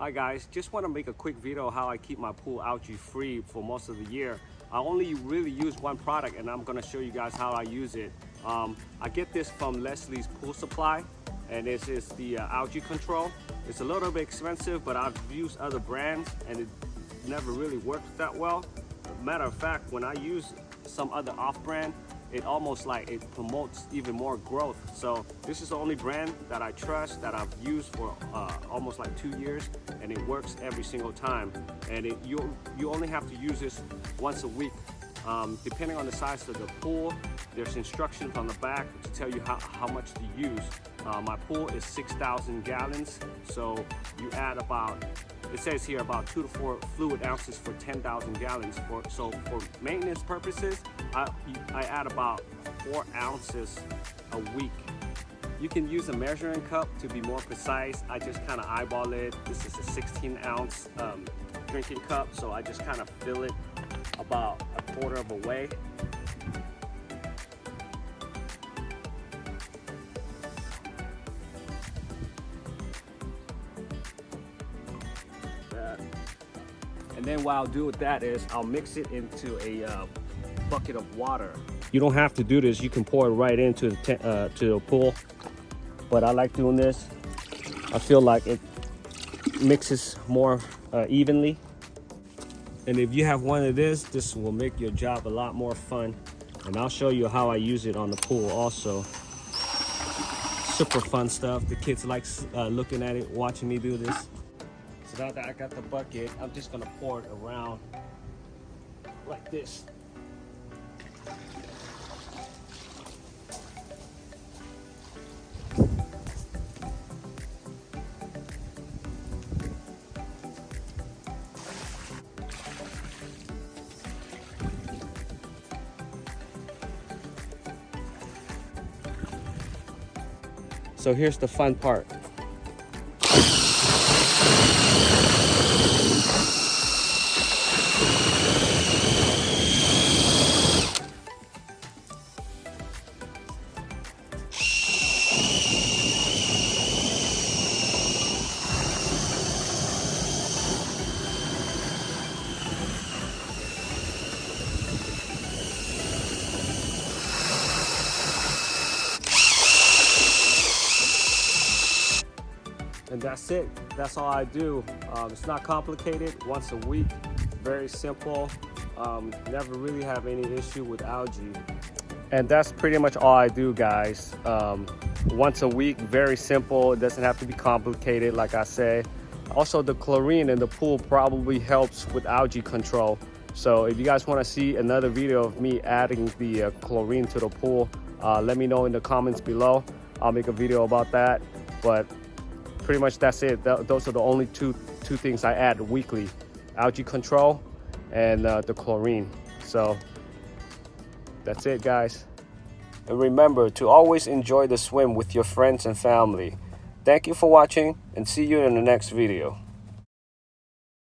Hi guys, just want to make a quick video how I keep my pool algae free for most of the year. I only really use one product and I'm going to show you guys how I use it. I get this from Leslie's Pool Supply, and this is the algae control. It's a little bit expensive, but I've used other brands and it never really worked that well. Matter of fact, when I use some other off-brand, it almost like it promotes even more growth. So this is the only brand that I trust, that I've used for almost like 2 years, and it works every single time. And you only have to use this once a week. Depending on the size of the pool, there's instructions on the back to tell you how much to use. My pool is 6,000 gallons, so you add about, it says here, about 2 to 4 fluid ounces for 10,000 gallons. So for maintenance purposes, I add about 4 ounces a week. You can use a measuring cup to be more precise. I just kind of eyeball it. This is a 16-ounce drinking cup, so I just kind of fill it about a quarter of a way. And then what I'll do with that is I'll mix it into a bucket of water. You don't have to do this. You can pour it right into the pool. But I like doing this. I feel like it mixes more evenly. And if you have one of this will make your job a lot more fun. And I'll show you how I use it on the pool also. Super fun stuff. The kids like looking at it, watching me do this. So now that I got the bucket, I'm just gonna pour it around like this. So here's the fun part. And that's it. That's all I do. It's not complicated. Once a week, very simple. Never really have any issue with algae. And that's pretty much all I do, guys. Once a week, very simple. It doesn't have to be complicated, like I say. Also, the chlorine in the pool probably helps with algae control. So if you guys want to see another video of me adding the chlorine to the pool, let me know in the comments below. I'll make a video about that. But pretty much that's it. Those are the only two things I add weekly: algae control and the chlorine. So that's it, guys. And remember to always enjoy the swim with your friends and family. Thank you for watching, and see you in the next video.